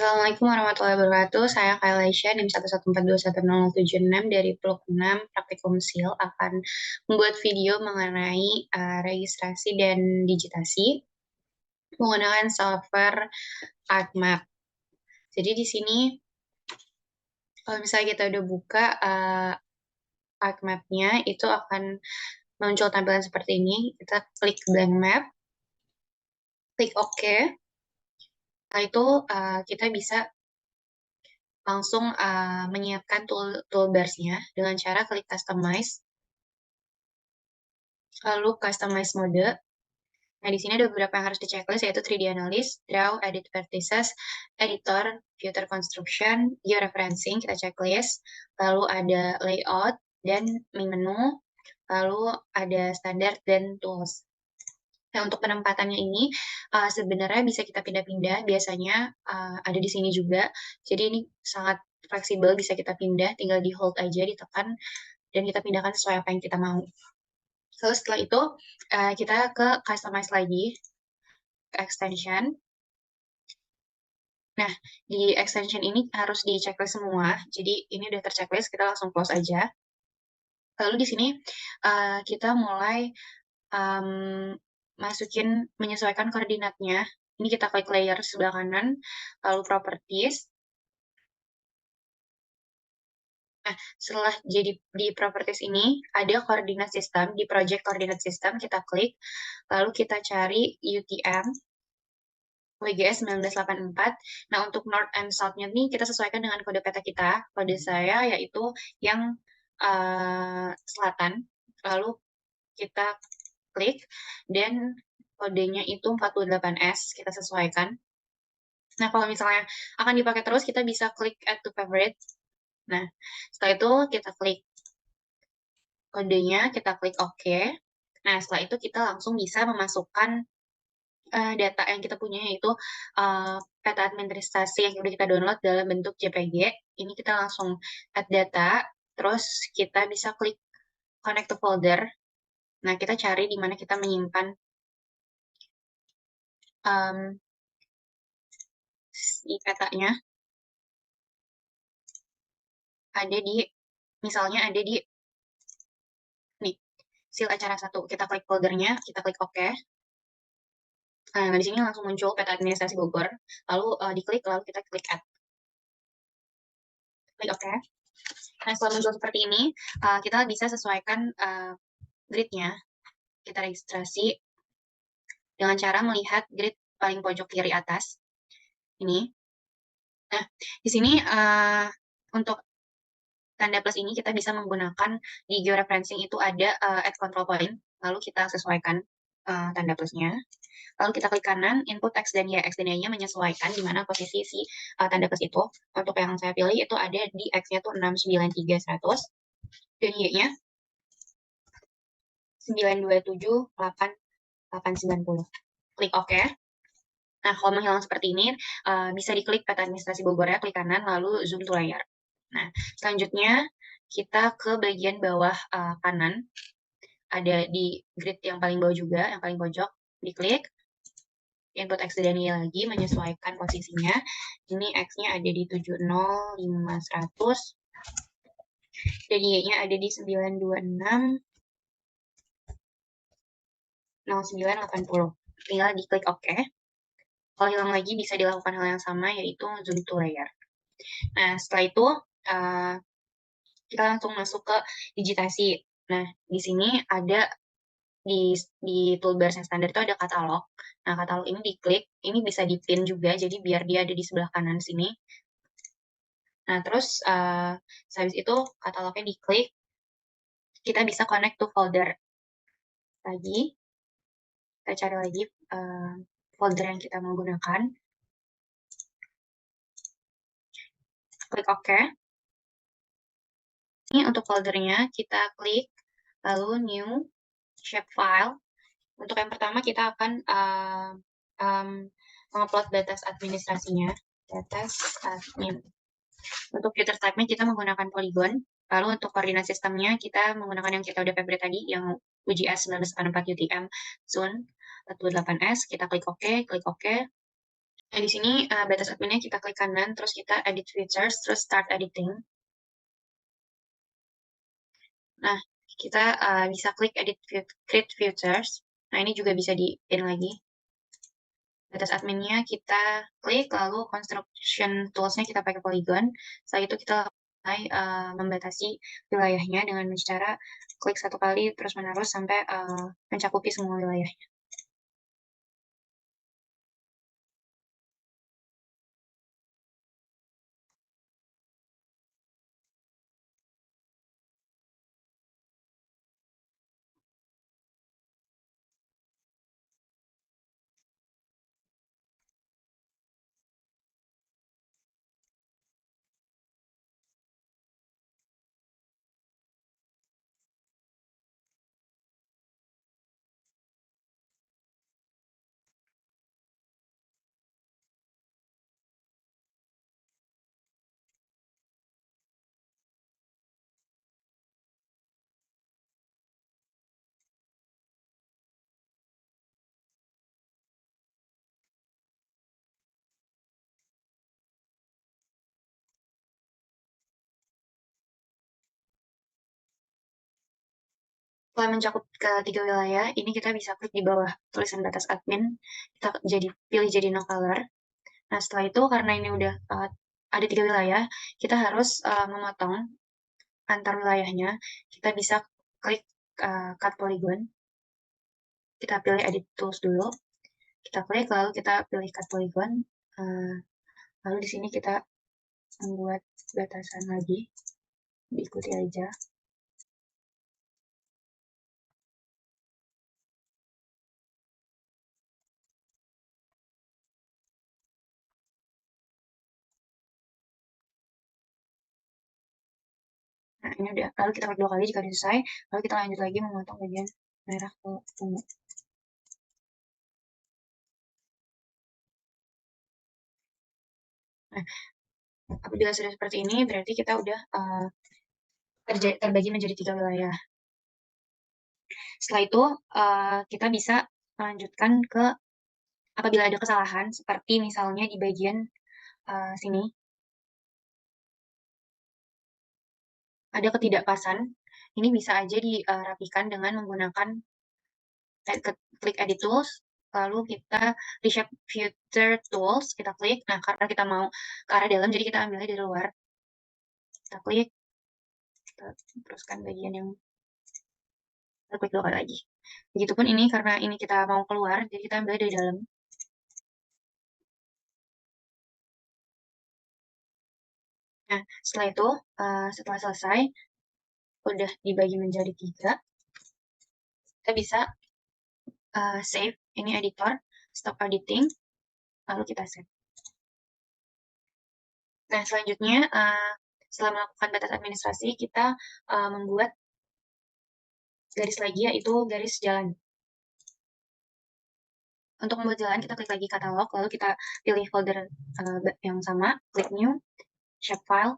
Assalamualaikum warahmatullahi wabarakatuh. Saya Kayla Isya, NIM 114210076 dari Peluk 6 Praktikum SIL akan membuat video mengenai registrasi dan digitasi menggunakan software ArcMap. Jadi di sini kalau misalnya kita udah buka ArcMap-nya, itu akan muncul tampilan seperti ini. Kita klik blank map, klik OK. Setelah itu kita bisa langsung menyiapkan toolbars-nya dengan cara klik customize, lalu customize mode. Nah, di sini ada beberapa yang harus di-checklist, yaitu 3D Analyst, Draw, Edit Vertices, Editor, Filter Construction, Georeferencing, kita checklist. Lalu ada Layout, dan menu, lalu ada Standard, dan Tools. Nah, untuk penempatannya ini sebenarnya bisa kita pindah-pindah, biasanya ada di sini juga. Jadi ini sangat fleksibel, bisa kita pindah, tinggal di hold aja, ditekan, dan kita pindahkan sesuai apa yang kita mau. So, setelah itu kita ke customize lagi, ke extension. Nah, di extension ini harus di checklist semua. Jadi ini udah terchecklist, kita langsung close aja. Lalu di sini kita mulai menyesuaikan koordinatnya. Ini kita klik layer sebelah kanan, lalu properties. Nah, setelah jadi di properties ini, ada koordinat sistem. Di project koordinat sistem, kita klik, lalu kita cari UTM, WGS 1984. Nah, untuk North and South-nya nih, kita sesuaikan dengan kode peta kita. Kode saya yaitu yang selatan. Lalu kita klik, dan kodenya itu 48S, kita sesuaikan. Nah, kalau misalnya akan dipakai terus, kita bisa klik add to favorite. Nah, setelah itu kita klik kodenya, kita klik OK. Nah, setelah itu kita langsung bisa memasukkan data yang kita punya, yaitu peta administrasi yang udah kita download dalam bentuk JPG. Ini kita langsung add data, terus kita bisa klik connect to folder. Nah, kita cari di mana kita menyimpan si petanya. Ada di, misalnya ada di nih, SIL acara 1. Kita klik foldernya, kita klik OK. Nah, di sini langsung muncul peta administrasi Bogor. Lalu diklik, lalu kita klik add. Klik OK. Nah, setelah muncul seperti ini, kita bisa sesuaikan grid-nya. Kita registrasi dengan cara melihat grid paling pojok kiri atas. Ini. Nah, di sini untuk tanda plus ini kita bisa menggunakan di georeferencing itu ada add control point. Lalu kita sesuaikan tanda plusnya. Lalu kita klik kanan, input X dan Y. X dan Y-nya menyesuaikan di mana posisi si tanda plus itu. Untuk yang saya pilih itu ada di X-nya tuh 693.100 dan Y-nya 927.890. Klik OK. Nah, kalau menghilang seperti ini, bisa diklik peta administrasi Bogornya, klik kanan, lalu zoom to layer. Nah, selanjutnya kita ke bagian bawah kanan. Ada di grid yang paling bawah juga, yang paling pojok. Diklik. Input X dan Y lagi, menyesuaikan posisinya. Ini X-nya ada di 705100 dan Y-nya ada di 9260980. Tinggal diklik OK. Kalau hilang lagi bisa dilakukan hal yang sama, yaitu zoom to layer. Nah, setelah itu kita langsung masuk ke digitasi. Nah, di sini ada di toolbars yang standar itu ada katalog. Nah, katalog ini diklik, ini bisa di-pin juga, jadi biar dia ada di sebelah kanan sini. Nah, terus habis itu katalognya diklik, kita bisa connect to folder. Lagi, kita cari lagi folder yang kita mau gunakan. Klik OK. Ini untuk foldernya, kita klik, lalu new, shapefile. Untuk yang pertama kita akan mengupload data administrasinya. Data admin. Untuk filter type-nya kita menggunakan polygon. Lalu untuk koordinat sistemnya kita menggunakan yang kita udah favorite tadi, yang UGS 1984 UTM Zone 48S. Kita klik OK, klik OK. Nah, di sini batas adminnya kita klik kanan, terus kita edit features, terus start editing. Nah, kita bisa klik edit create features. Nah, ini juga bisa di-in lagi. Batas adminnya kita klik, lalu construction tools-nya kita pakai polygon. Setelah itu kita mulai membatasi wilayahnya dengan cara klik satu kali terus-menerus sampai mencakupi semua wilayah. Setelah mencakup ke 3 wilayah, ini kita bisa klik di bawah tulisan batas admin, kita pilih jadi no color. Nah, setelah itu karena ini udah ada 3 wilayah, kita harus memotong antar wilayahnya. Kita bisa klik cut polygon. Kita pilih edit tools dulu. Kita klik, lalu kita pilih cut polygon. Lalu di sini kita membuat batasan lagi. Diikuti aja. Nah, ini udah. Lalu kita klik 2 kali jika sudah selesai. Lalu kita lanjut lagi memotong bagian merah ke ungu. Nah, apabila sudah seperti ini, berarti kita udah terbagi menjadi 3 wilayah. Setelah itu, kita bisa melanjutkan ke apabila ada kesalahan, seperti misalnya di bagian sini, ada ketidakpasan, ini bisa aja dirapikan dengan menggunakan klik edit tools, lalu kita reshape filter tools, kita klik. Nah, karena kita mau ke arah dalam, jadi kita ambilnya dari luar. Kita klik, kita teruskan bagian yang kita klik 2 kali lagi. Begitupun ini, karena ini kita mau keluar, jadi kita ambil dari dalam. Nah, setelah itu, setelah selesai, udah dibagi menjadi 3, kita bisa save, ini editor, stop editing, lalu kita save. Nah, selanjutnya, setelah melakukan batas administrasi, kita membuat garis lagi, yaitu garis jalan. Untuk membuat jalan, kita klik lagi katalog, lalu kita pilih folder yang sama, klik new, shapefile,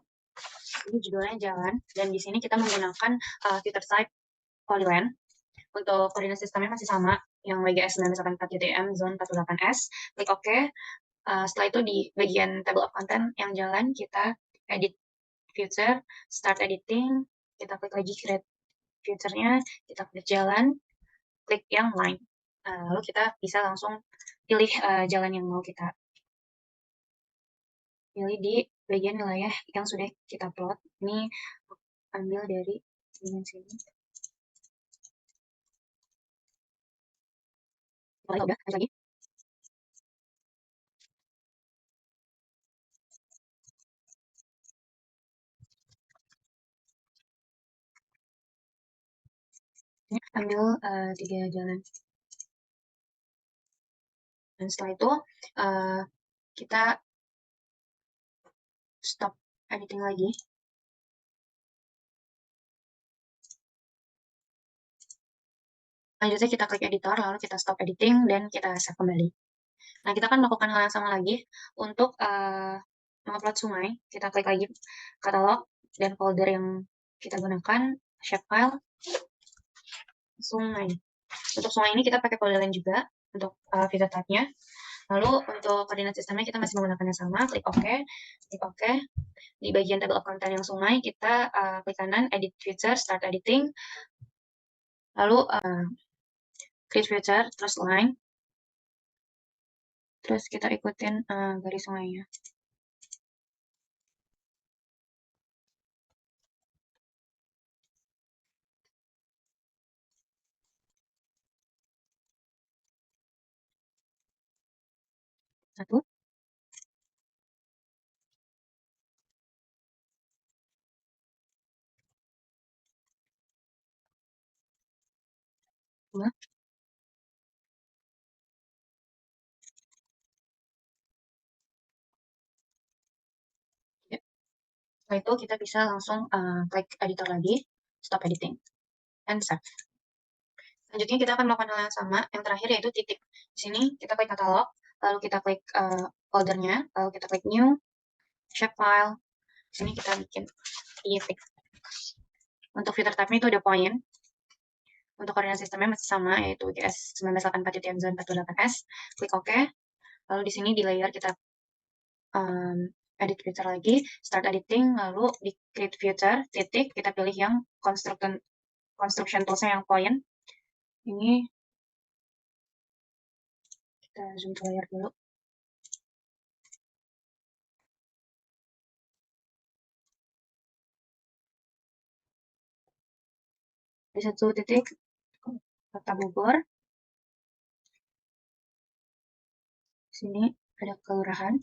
ini judulnya jalan, dan di sini kita menggunakan filter type polyline. Untuk koordinat sistemnya masih sama, yang WGS 1984 GTM zone 48S, klik OK. Setelah itu di bagian table of content yang jalan, kita edit future, start editing, kita klik lagi create future-nya, kita klik jalan, klik yang line. Lalu kita bisa langsung pilih jalan yang mau kita pilih di bagian wilayah yang sudah kita plot. Ini ambil dari sini. Udah, lanjut lagi. Ini ambil 3 jalan. Dan setelah itu kita stop editing lagi. Lanjutnya kita klik editor, lalu kita stop editing, dan kita save kembali. Nah, kita akan melakukan hal yang sama lagi untuk mengupload sungai. Kita klik lagi katalog dan folder yang kita gunakan, shapefile, sungai. Untuk sungai ini kita pakai folder lain juga untuk filter type-nya. Lalu untuk koordinat sistemnya kita masih menggunakan yang sama, klik OK, klik OK. Di bagian table of content yang sungai, kita klik kanan, edit feature, start editing, lalu create feature, terus line, terus kita ikutin garis sungainya. Satu, dua, tiga. Setelah itu kita bisa langsung klik editor lagi, stop editing, and save. Selanjutnya kita akan melakukan hal yang sama. Yang terakhir yaitu titik. Di sini kita klik katalog, lalu kita klik foldernya, lalu kita klik new, shapefile. Di sini kita bikin titik. Untuk filter type-nya itu ada point. Untuk koordinat sistemnya masih sama, yaitu GS 1984.428S. Klik OK. Lalu di sini di layer kita edit filter lagi, start editing, lalu di create filter, titik, kita pilih yang construction tools-nya yang point. Ini kita zoom ke layar dulu. Di satu titik, kota Bogor. Di sini ada kelurahan.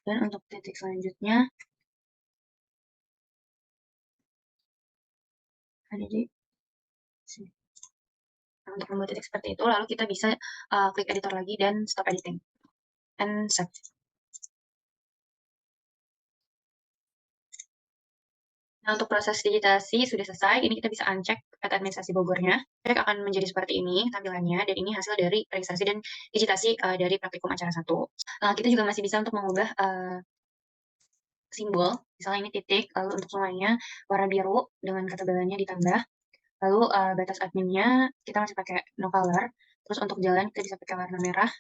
Dan untuk titik selanjutnya, ada di sini. Nah, untuk membuat titik seperti itu, lalu kita bisa klik editor lagi dan stop editing. And save. Nah, untuk proses digitasi sudah selesai. Ini kita bisa uncheck peta administrasi Bogornya. Cek akan menjadi seperti ini tampilannya, dan ini hasil dari registrasi dan digitasi dari praktikum acara 1. Kita juga masih bisa untuk mengubah simbol. Misalnya ini titik, lalu untuk semuanya warna biru dengan ketebalannya ditambah. Lalu batas adminnya kita masih pakai no color. Terus untuk jalan kita bisa pakai warna merah.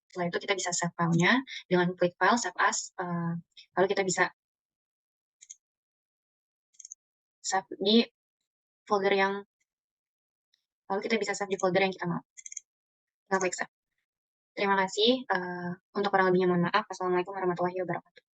Setelah itu kita bisa save filenya dengan klik file, save as. Lalu kita bisa save di folder yang kita mau. Kita klik save. Terima kasih. Untuk kurang lebihnya mohon maaf. Assalamualaikum warahmatullahi wabarakatuh.